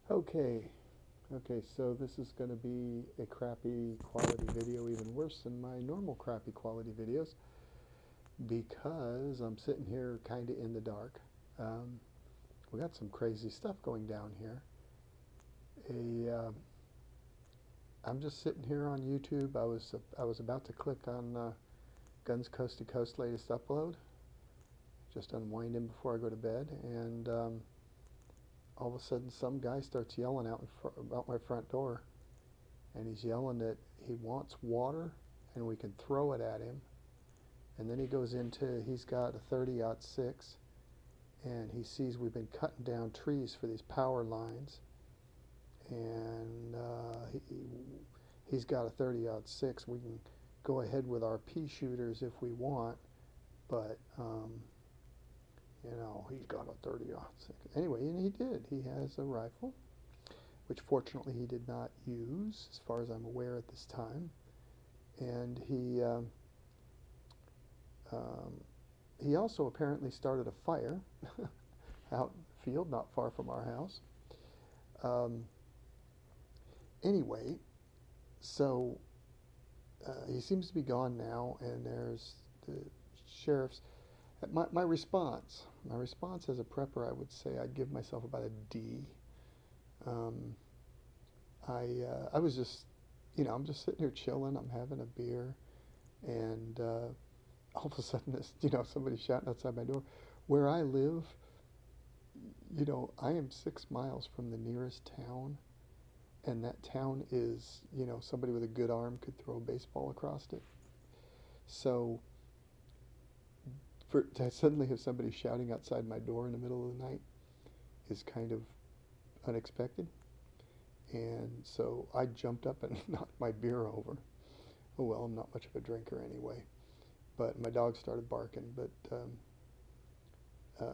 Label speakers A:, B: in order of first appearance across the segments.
A: Okay, okay, so this is going to be a crappy quality video, even worse than my normal crappy quality videos, because I'm sitting here kind of in the dark. Um, we got some crazy stuff going down here. A, I'm just sitting here on YouTube. I was about to click on Guns Coast to Coast latest upload, just unwinding before I go to bed, and all of a sudden some guy starts yelling out my front door, and he's yelling that he wants water and we can throw it at him. And then he goes into, he's got a 30-06, and he sees we've been cutting down trees for these power lines. And he's got a 30-06. We can go ahead with our pea shooters if we want, but he's got a 30-06. Anyway, and he did. He has a rifle, which fortunately he did not use, as far as I'm aware at this time. And um, he also apparently started a fire out in the field not far from our house. Um, anyway, so he seems to be gone now, and there's the sheriff's. My response as a prepper, I would say I'd give myself about a D. Um, I was just, I'm just sitting here chilling. I'm having a beer, and all of a sudden, somebody shouting outside my door. Where I live, I am 6 miles from the nearest town, and that town is, somebody with a good arm could throw a baseball across it. So to suddenly have somebody shouting outside my door in the middle of the night is kind of unexpected. And so I jumped up and knocked my beer over. Oh well, I'm not much of a drinker anyway. But my dog started barking. Uh,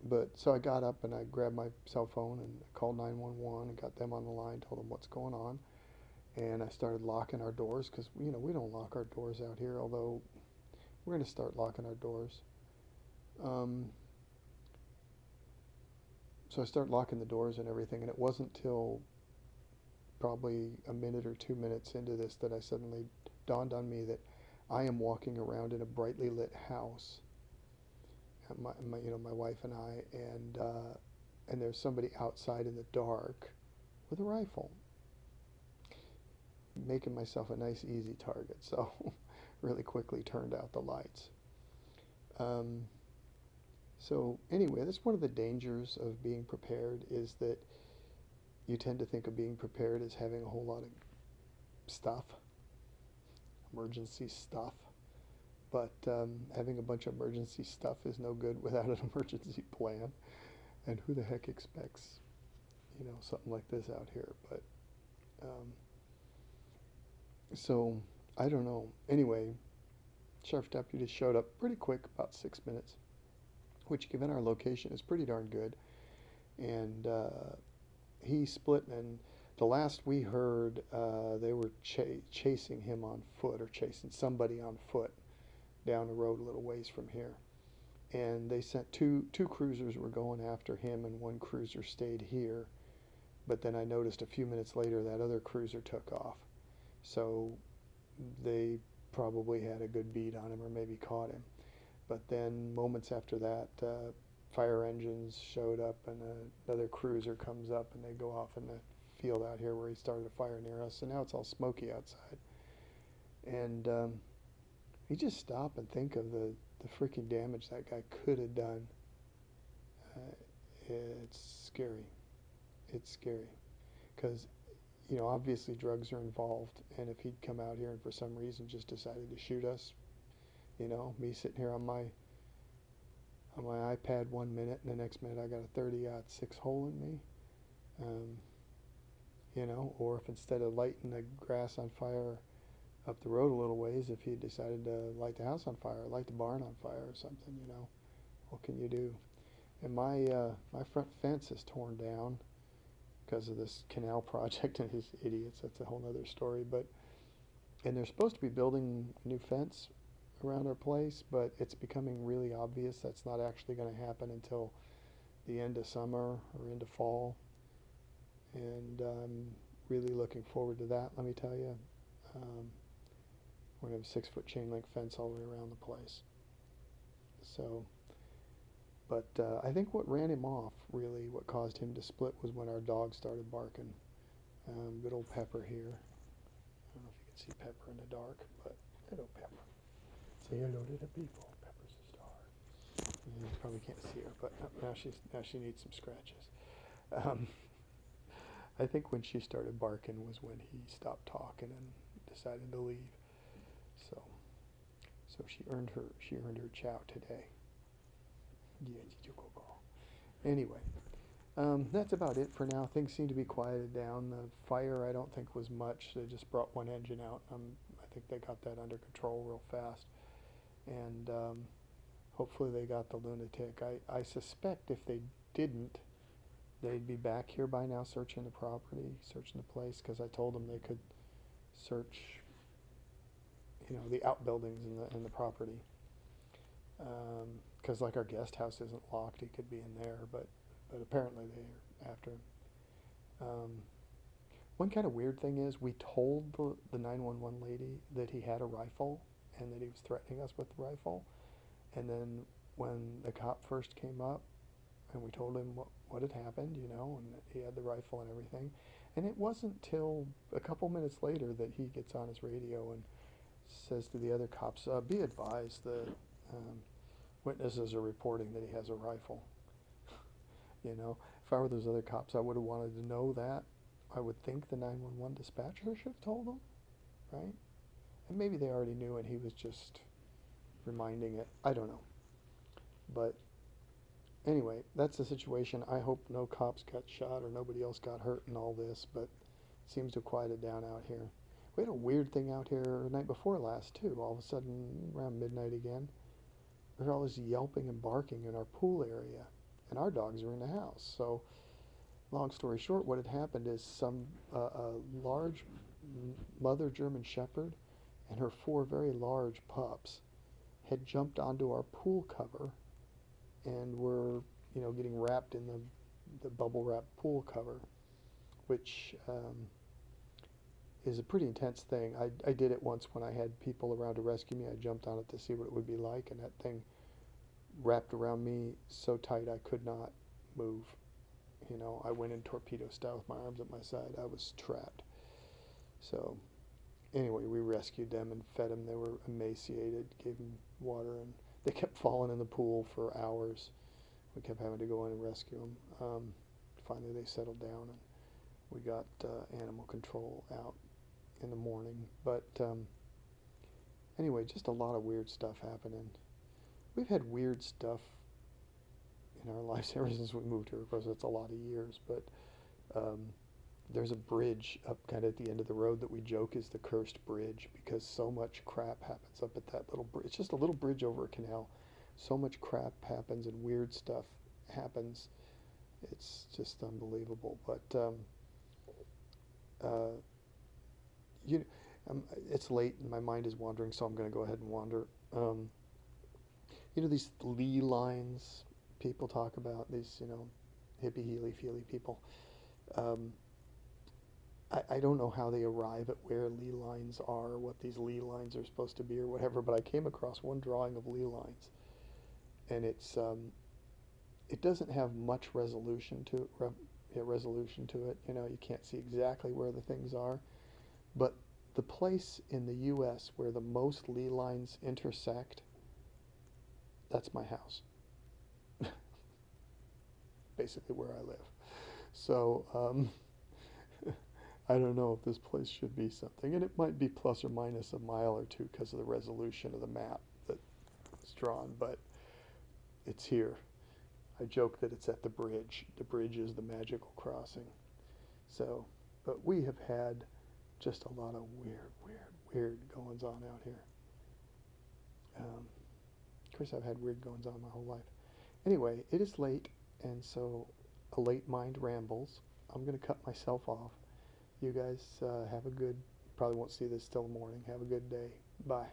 A: but so I got up and I grabbed my cell phone and called 911 and got them on the line, told them what's going on, and I started locking our doors because we don't lock our doors out here. Although we're going to start locking our doors. Um, so I started locking the doors and everything, and it wasn't till probably a minute or 2 minutes into this that I suddenly dawned on me that I am walking around in a brightly lit house. My wife and I, and there's somebody outside in the dark with a rifle, making myself a nice, easy target. So, really quickly turned out the lights. Um, so anyway, that's one of the dangers of being prepared is that you tend to think of being prepared as having a whole lot of stuff, emergency stuff. But having a bunch of emergency stuff is no good without an emergency plan. And who the heck expects, something like this out here? But um, so I don't know. Anyway, sheriff deputy showed up pretty quick, about 6 minutes, which given our location is pretty darn good. And he split, and the last we heard, they were chasing him on foot or chasing somebody on foot down the road a little ways from here. And they sent two cruisers were going after him, and one cruiser stayed here. But then I noticed a few minutes later that other cruiser took off. So they probably had a good beat on him or maybe caught him. But then moments after that, fire engines showed up, and another cruiser comes up, and they go off in the field out here where he started a fire near us. So now it's all smoky outside. And you just stop and think of the freaking damage that guy could have done. Uh, it's scary. It's scary because obviously drugs are involved, and if he'd come out here and for some reason just decided to shoot us, me sitting here on my iPad 1 minute, and the next minute I got a 30-06 hole in me, um, or if instead of lighting the grass on fire up the road a little ways, if he decided to light the house on fire, light the barn on fire or something, what can you do? And my front fence is torn down because of this canal project and his idiots. That's a whole other story. And they're supposed to be building a new fence around our place, but it's becoming really obvious that's not actually going to happen until the end of summer or into fall. and I'm really looking forward to that, let me tell you. Um, we're going to have a 6-foot chain link fence all the way around the place. So, but I think what ran him off, really, what caused him to split was when our dog started barking. Good old Pepper here. I don't know if you can see Pepper in the dark, but hello, Pepper. Say hello to the people. Pepper's a star. You probably can't see her, but now she needs some scratches. Um, I think when she started barking was when he stopped talking and decided to leave. So, so she earned her chow today. Yeah, you go girl. Anyway, that's about it for now. Things seem to be quieted down. The fire I don't think was much. They just brought one engine out. I think they got that under control real fast, and hopefully they got the lunatic. I suspect if they didn't, they'd be back here by now searching the property, searching the place, because I told them they could search, the outbuildings in the property. Because like our guest house isn't locked, he could be in there, but apparently they're after him. Um, one kind of weird thing is we told the 911 lady that he had a rifle and that he was threatening us with the rifle, and then when the cop first came up and we told him what had happened, and that he had the rifle and everything, and it wasn't till a couple minutes later that he gets on his radio and says to the other cops, be advised that um, witnesses are reporting that he has a rifle. If I were those other cops, I would have wanted to know that. I would think the 911 dispatcher should have told them, right? And maybe they already knew and he was just reminding it. I don't know. But anyway, that's the situation. I hope no cops got shot or nobody else got hurt in all this, but it seems to have quieted down out here. We had a weird thing out here the night before last, too. All of a sudden, around midnight again, there's all this yelping and barking in our pool area, and our dogs are in the house. So, long story short, what had happened is a large mother German Shepherd and her 4 very large pups had jumped onto our pool cover and were, getting wrapped in the bubble wrap pool cover, which is a pretty intense thing. I did it once when I had people around to rescue me. I jumped on it to see what it would be like, and that thing wrapped around me so tight I could not move. I went in torpedo style with my arms at my side. I was trapped. So anyway, we rescued them and fed them. They were emaciated, gave them water, and they kept falling in the pool for hours. We kept having to go in and rescue them. Finally, they settled down, and we got animal control out in the morning. But anyway, just a lot of weird stuff happening. We've had weird stuff in our lives ever since we moved here. Of course, that's a lot of years, but there's a bridge up kind of at the end of the road that we joke is the cursed bridge because so much crap happens up at that little bridge. It's just a little bridge over a canal. So much crap happens and weird stuff happens. It's just unbelievable. But uh, you, it's late and my mind is wandering, so I'm going to go ahead and wander. These lee lines people talk about, these, hippie, heely, feely people. I don't know how they arrive at where lee lines are, what these lee lines are supposed to be or whatever, but I came across one drawing of lee lines, and it doesn't have much resolution to it. You can't see exactly where the things are, but the place in the U.S. where the most lee lines intersect, that's my house. Basically where I live. So I don't know if this place should be something, and it might be plus or minus a mile or two because of the resolution of the map that's drawn, but it's here. I joke that it's at the bridge. The bridge is the magical crossing. So, but we have had just a lot of weird goings on out here. Of course, I've had weird goings on my whole life. Anyway, it is late, and so a late mind rambles. I'm going to cut myself off. You guys have a good, probably won't see this till the morning. Have a good day. Bye.